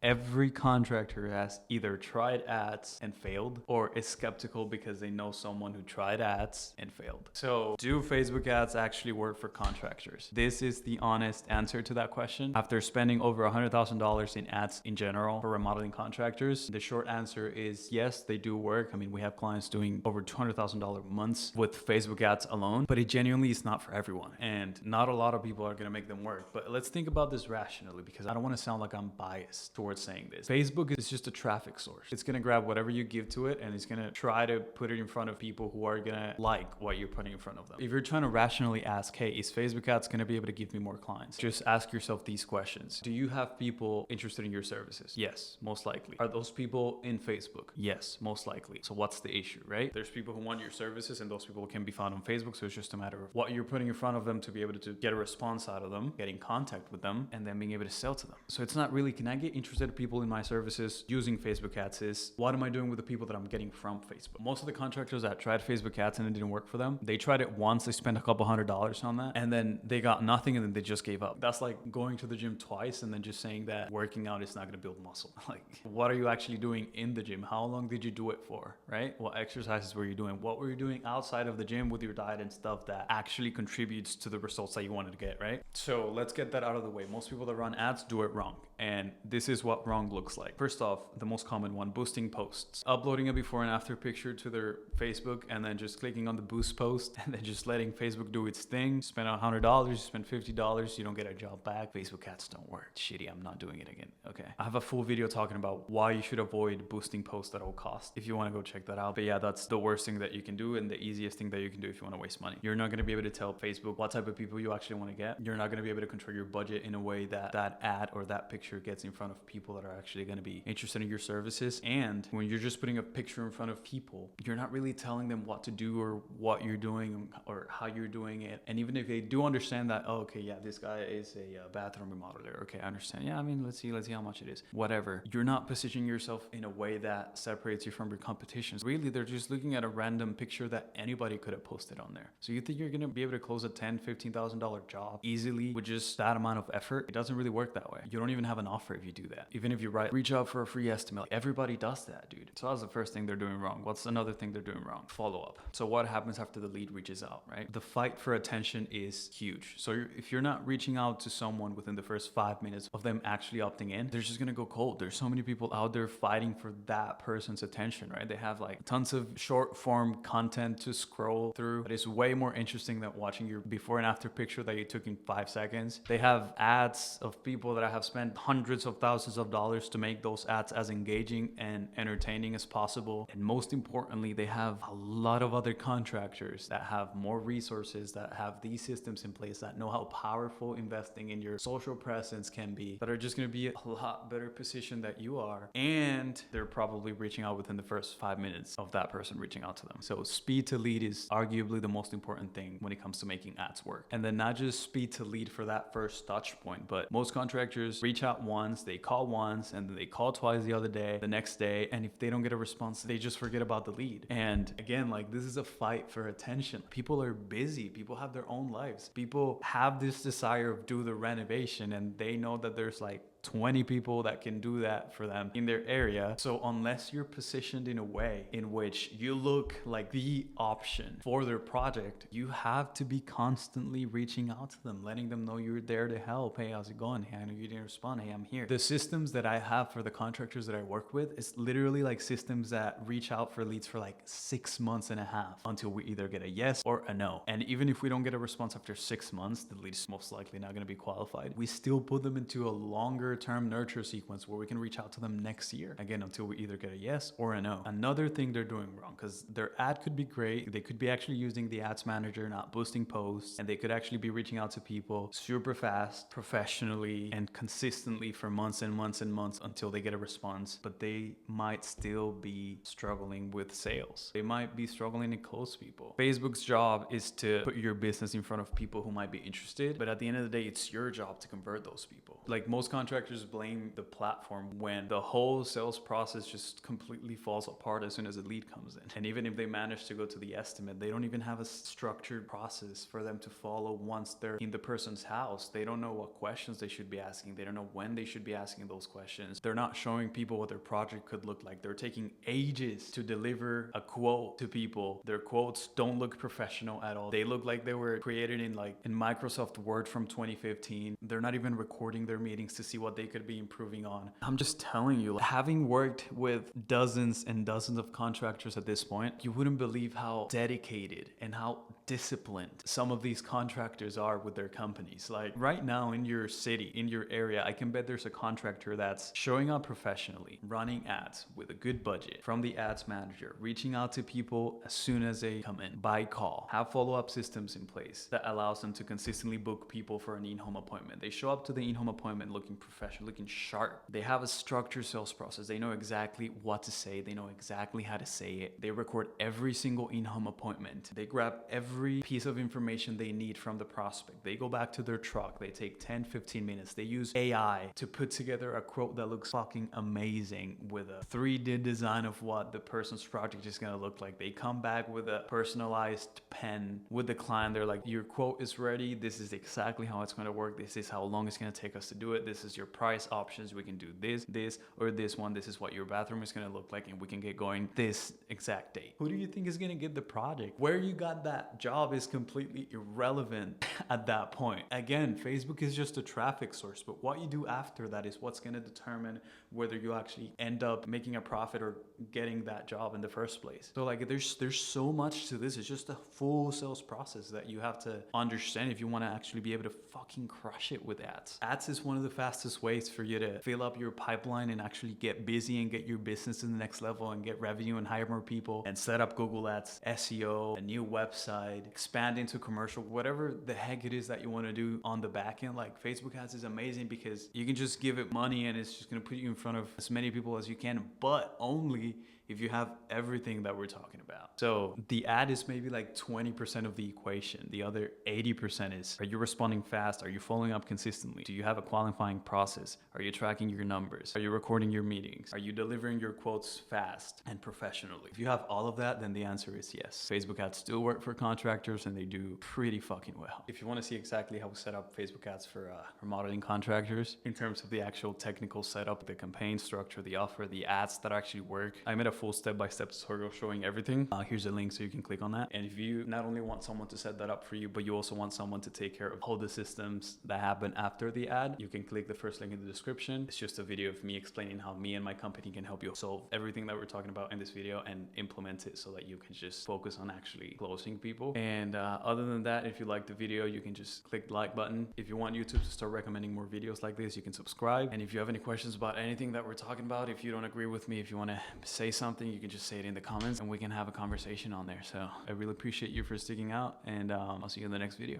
Every contractor has either tried ads and failed or is skeptical because they know someone who tried ads and failed. So, do Facebook ads actually work for contractors? This is the honest answer to that question. After spending over $100,000 in ads in general for remodeling contractors, the short answer is yes, they do work. I mean, we have clients doing over $200,000 months with Facebook ads alone, but it genuinely is not for everyone. And not a lot of people are going to make them work. But let's think about this rationally, because I don't want to sound like I'm biased towards saying this. Facebook is just a traffic source. It's going to grab whatever you give to it and it's going to try to put it in front of people who are going to like what you're putting in front of them. If you're trying to rationally ask, hey, is Facebook ads going to be able to give me more clients? Just ask yourself these questions. Do you have people interested in your services? Yes, most likely. Are those people in Facebook? Yes, most likely. So what's the issue, right? There's people who want your services and those people can be found on Facebook. So it's just a matter of what you're putting in front of them to be able to get a response out of them, get in contact with them, and then being able to sell to them. So it's not really, can I get interested people in my services using Facebook ads? Is what am I doing with the people that I'm getting from Facebook? Most of the contractors that tried Facebook ads and it didn't work for them, they tried it once, they spent a couple $100s on that, and then they got nothing and then they just gave up. That's like going to the gym twice and then just saying that working out is not going to build muscle. Like, what are you actually doing in the gym? How long did you do it for, right? What exercises were you doing? What were you doing outside of the gym with your diet and stuff that actually contributes to the results that you wanted to get, right? So let's get that out of the way. Most people that run ads do it wrong. And this is what wrong looks like. First off, the most common one, boosting posts. Uploading a before and after picture to their Facebook and then just clicking on the boost post and then just letting Facebook do its thing. Spend $100, you spend $50, you don't get a job back. Facebook ads don't work. Shitty, I'm not doing it again. Okay. I have a full video talking about why you should avoid boosting posts at all costs if you want to go check that out. But yeah, that's the worst thing that you can do and the easiest thing that you can do if you want to waste money. You're not going to be able to tell Facebook what type of people you actually want to get. You're not going to be able to control your budget in a way that that ad or that picture gets in front of people that are actually going to be interested in your services. And when you're just putting a picture in front of people, you're not really telling them what to do or what you're doing or how you're doing it. And even if they do understand that, oh, okay, yeah, this guy is a bathroom remodeler. Okay, I understand. Yeah, I mean, let's see how much it is. Whatever. You're not positioning yourself in a way that separates you from your competitions. Really, they're just looking at a random picture that anybody could have posted on there. So you think you're going to be able to close a $10,000, $15,000 job easily with just that amount of effort? It doesn't really work that way. You don't even have an offer if you do that. Even if you reach out for a free estimate, everybody does that, dude. So that's the first thing they're doing wrong. What's another thing they're doing wrong? Follow up. So what happens after the lead reaches out, right? The fight for attention is huge. So if you're not reaching out to someone within the first 5 minutes of them actually opting in, they're just gonna go cold. There's so many people out there fighting for that person's attention, right? They have like tons of short form content to scroll through that is way more interesting than watching your before and after picture that you took in 5 seconds. They have ads of people that have spent hundreds of thousands of dollars to make those ads as engaging and entertaining as possible. And most importantly, they have a lot of other contractors that have more resources, that have these systems in place, that know how powerful investing in your social presence can be, that are just going to be a lot better positioned than you are. And they're probably reaching out within the first 5 minutes of that person reaching out to them. So speed to lead is arguably the most important thing when it comes to making ads work. And then not just speed to lead for that first touch point, but most contractors reach out once, they call once, and then they call twice the next day. And if they don't get a response, they just forget about the lead. And again, like, this is a fight for attention. People are busy. People have their own lives. People have this desire of do the renovation and they know that there's like 20 people that can do that for them in their area. So unless you're positioned in a way in which you look like the option for their project, you have to be constantly reaching out to them, letting them know you're there to help. Hey, how's it going? Hey, I know you didn't respond. Hey, I'm here. The systems that I have for the contractors that I work with is literally like systems that reach out for leads for like 6 months and a half until we either get a yes or a no. And even if we don't get a response after 6 months, the lead is most likely not going to be qualified. We still put them into a longer term nurture sequence where we can reach out to them next year, again, until we either get a yes or a no. Another thing they're doing wrong, because their ad could be great, they could be actually using the ads manager, not boosting posts, and they could actually be reaching out to people super fast, professionally, and consistently for months and months and months until they get a response, but they might still be struggling with sales. They might be struggling to close people. Facebook's job is to put your business in front of people who might be interested, but at the end of the day, it's your job to convert those people. Like most contractors blame the platform when the whole sales process just completely falls apart as soon as a lead comes in. And even if they manage to go to the estimate, they don't even have a structured process for them to follow once they're in the person's house. They don't know what questions they should be asking. They don't know when they should be asking those questions. They're not showing people what their project could look like. They're taking ages to deliver a quote to people. Their quotes don't look professional at all. They look like they were created in Microsoft Word from 2015. They're not even recording their meetings to see what they could be improving on. I'm just telling you, having worked with dozens and dozens of contractors at this point, you wouldn't believe how dedicated and how disciplined some of these contractors are with their companies. Like right now in your city, in your area, I can bet there's a contractor that's showing up professionally, running ads with a good budget from the ads manager, reaching out to people as soon as they come in by call, have follow-up systems in place that allows them to consistently book people for an in-home appointment. They show up to the in-home appointment looking professional, looking sharp. They have a structured sales process. They know exactly what to say. They know exactly how to say it. They record every single in-home appointment. They grab every piece of information they need from the prospect. They go back to their truck. They take 10, 15 minutes. They use AI to put together a quote that looks fucking amazing with a 3D design of what the person's project is going to look like. They come back with a personalized pen with the client. They're like, your quote is ready. This is exactly how it's going to work. This is how long it's going to take us to do it. This is your price options. We can do this, or this one. This is what your bathroom is going to look like, and we can get going this exact date. Who do you think is going to get the project? Where you got that job is completely irrelevant at that point. Again, Facebook is just a traffic source, but what you do after that is what's going to determine whether you actually end up making a profit or getting that job in the first place. So like there's so much to this. It's just a full sales process that you have to understand if you want to actually be able to fucking crush it with ads. Ads is one of the fastest ways for you to fill up your pipeline and actually get busy and get your business to the next level and get revenue and hire more people and set up Google Ads, SEO, a new website, expand into commercial, whatever the heck it is that you want to do on the back end. Like Facebook ads is amazing because you can just give it money and it's just going to put you in front of as many people as you can, but only if you have everything that we're talking about. So the ad is maybe like 20% of the equation. The other 80% is, are you responding fast? Are you following up consistently? Do you have a qualifying process? Are you tracking your numbers? Are you recording your meetings? Are you delivering your quotes fast and professionally? If you have all of that, then the answer is yes. Facebook ads still work for contractors and they do pretty fucking well. If you want to see exactly how we set up Facebook ads for remodeling contractors in terms of the actual technical setup, the campaign structure, the offer, the ads that actually work, I made a full step-by-step tutorial showing everything. Here's a link so you can click on that. And if you not only want someone to set that up for you, but you also want someone to take care of all the systems that happen after the ad, you can click the first link in the description. It's just a video of me explaining how me and my company can help you solve everything that we're talking about in this video and implement it so that you can just focus on actually closing people. And other than that, if you like the video, you can just click the like button. If you want YouTube to start recommending more videos like this, you can subscribe. And if you have any questions about anything that we're talking about, if you don't agree with me, if you want to say something, you can just say it in the comments and we can have a conversation on there. So I really appreciate you for sticking out, and I'll see you in the next video.